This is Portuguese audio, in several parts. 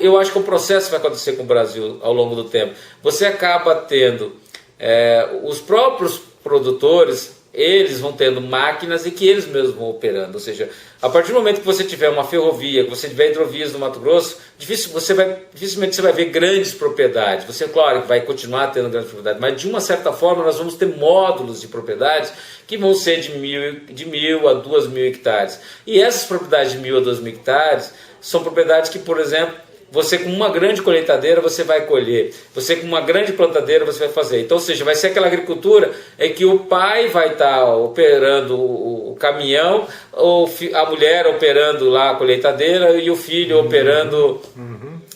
Eu acho que o processo vai acontecer com o Brasil ao longo do tempo. Você acaba tendo os próprios produtores, eles vão tendo máquinas e que eles mesmos vão operando. Ou seja, a partir do momento que você tiver uma ferrovia, que você tiver hidrovias no Mato Grosso, dificilmente você vai ver grandes propriedades. Você, claro, vai continuar tendo grandes propriedades, mas de uma certa forma nós vamos ter módulos de propriedades que vão ser de 1.000 a 2.000 hectares. E essas propriedades de 1.000 a 2.000 hectares são propriedades que, por exemplo, você com uma grande colheitadeira você vai colher, você com uma grande plantadeira você vai fazer. Então, ou seja, vai ser aquela agricultura que o pai vai estar operando o caminhão, ou a mulher operando lá a colheitadeira e o filho operando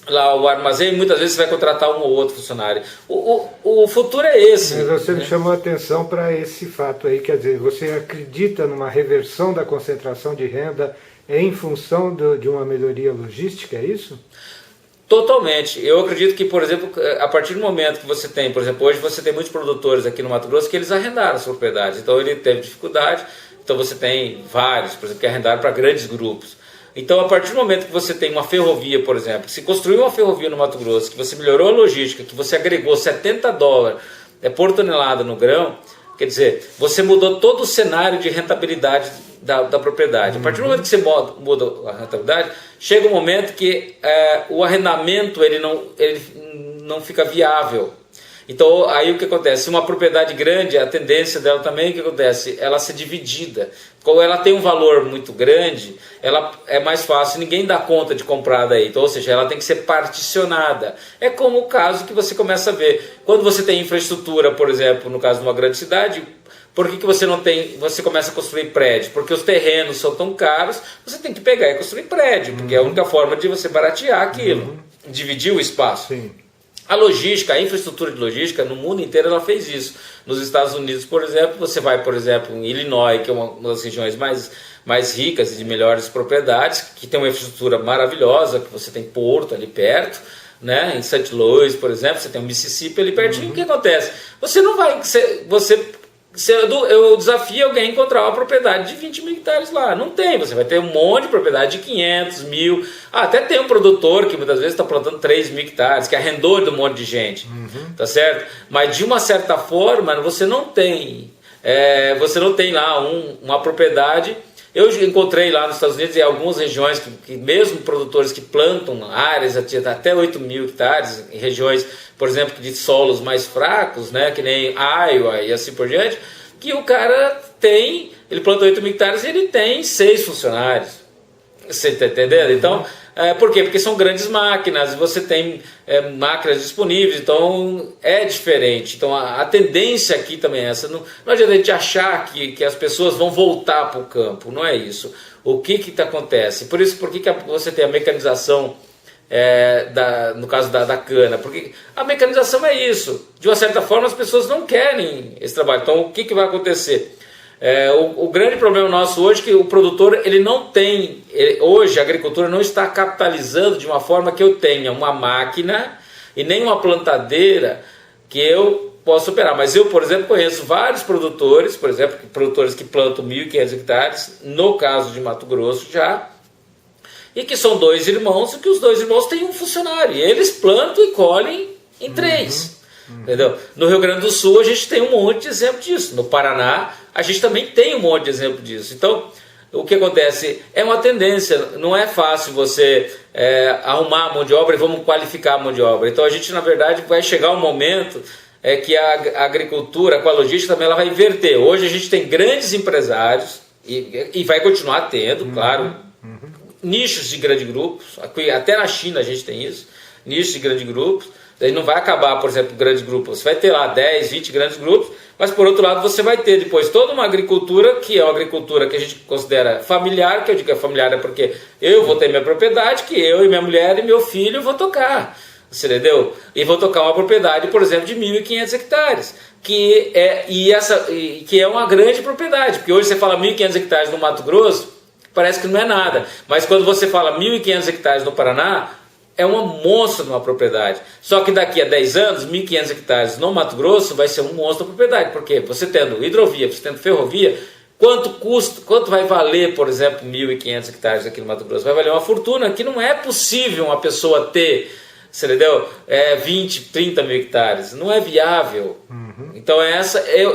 lá o armazém. Muitas vezes você vai contratar um ou outro funcionário. O futuro é esse. Mas você me chamou a atenção para esse fato aí, quer dizer, você acredita numa reversão da concentração de renda em função de uma melhoria logística, é isso? Totalmente. Eu acredito que, por exemplo, a partir do momento que você tem, por exemplo, hoje você tem muitos produtores aqui no Mato Grosso que eles arrendaram as propriedades, então ele teve dificuldade, então você tem vários, por exemplo, que arrendaram para grandes grupos. Então, a partir do momento que você tem uma ferrovia, por exemplo, que se construiu uma ferrovia no Mato Grosso, que você melhorou a logística, que você agregou $70 por tonelada no grão, quer dizer, você mudou todo o cenário de rentabilidade da propriedade. A partir do momento que você muda a rentabilidade, chega um momento que o arrendamento ele não fica viável. Então, aí o que acontece? Se uma propriedade grande, a tendência dela também, o que acontece? Ela ser dividida. Como ela tem um valor muito grande, ela é mais fácil, ninguém dá conta de comprar daí. Então, ou seja, ela tem que ser particionada. É como o caso que você começa a ver. Quando você tem infraestrutura, por exemplo, no caso de uma grande cidade, por que você não tem, você começa a construir prédio? Porque os terrenos são tão caros, você tem que pegar e construir prédio, porque é a única forma de você baratear aquilo, dividir o espaço. Sim. A logística, a infraestrutura de logística no mundo inteiro ela fez isso. Nos Estados Unidos, por exemplo, você vai, por exemplo, em Illinois, que é uma das regiões mais ricas e de melhores propriedades, que tem uma infraestrutura maravilhosa, que você tem porto ali perto, né? Em St. Louis, por exemplo, você tem o Mississippi ali pertinho. O que acontece? Você não vai... Eu desafio alguém a encontrar uma propriedade de 20.000 hectares lá. Não tem, você vai ter um monte de propriedade de 500, 1.000. Até tem um produtor que muitas vezes está plantando 3.000 hectares, que arrendou de um monte de gente, tá certo? Mas de uma certa forma você não tem lá uma propriedade. Eu encontrei lá nos Estados Unidos em algumas regiões que mesmo produtores que plantam áreas até 8.000 hectares, em regiões, por exemplo, de solos mais fracos, né, que nem Iowa e assim por diante, que o cara ele planta 8.000 hectares e ele tem 6 funcionários. Você está entendendo? Então, por quê? Porque são grandes máquinas, você tem máquinas disponíveis, então é diferente. Então a tendência aqui também é essa. Não adianta a gente achar que as pessoas vão voltar para o campo, não é isso. O que acontece? Por que você tem a mecanização, no caso da cana? Porque a mecanização é isso. De uma certa forma as pessoas não querem esse trabalho. Então o que vai acontecer? O grande problema nosso hoje é que o produtor ele não tem, hoje a agricultura não está capitalizando de uma forma que eu tenha uma máquina e nem uma plantadeira que eu possa operar. Mas eu, por exemplo, conheço vários produtores, por exemplo, produtores que plantam 1.500 hectares, no caso de Mato Grosso já, e que são 2 irmãos, e que os 2 irmãos têm um funcionário, e eles plantam e colhem em 3. Entendeu? No Rio Grande do Sul a gente tem um monte de exemplo disso. No Paraná a gente também tem um monte de exemplo disso. Então o que acontece? É uma tendência. Não é fácil você arrumar a mão de obra e vamos qualificar a mão de obra. Então a gente na verdade vai chegar um momento que a agricultura com a logística também ela vai inverter. Hoje a gente tem grandes empresários e vai continuar tendo, claro, nichos de grandes grupos. Até na China a gente tem isso, nichos de grandes grupos. Ele não vai acabar, por exemplo, grandes grupos. Você vai ter lá 10, 20 grandes grupos, mas por outro lado você vai ter depois toda uma agricultura que é uma agricultura que a gente considera familiar, que eu digo que é familiar porque eu vou ter minha propriedade, que eu e minha mulher e meu filho vou tocar, você entendeu? E vou tocar uma propriedade, por exemplo, de 1.500 hectares, que é uma grande propriedade, porque hoje você fala 1.500 hectares no Mato Grosso, parece que não é nada, mas quando você fala 1.500 hectares no Paraná, é uma monstro numa propriedade. Só que daqui a 10 anos, 1.500 hectares no Mato Grosso vai ser um monstro da propriedade. Por quê? Você tendo hidrovia, você tendo ferrovia, Quanto custa, quanto vai valer, por exemplo, 1.500 hectares aqui no Mato Grosso? Vai valer uma fortuna, que não é possível uma pessoa ter, você entendeu? 20, 30 mil hectares. Não é viável. Então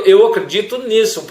eu acredito nisso.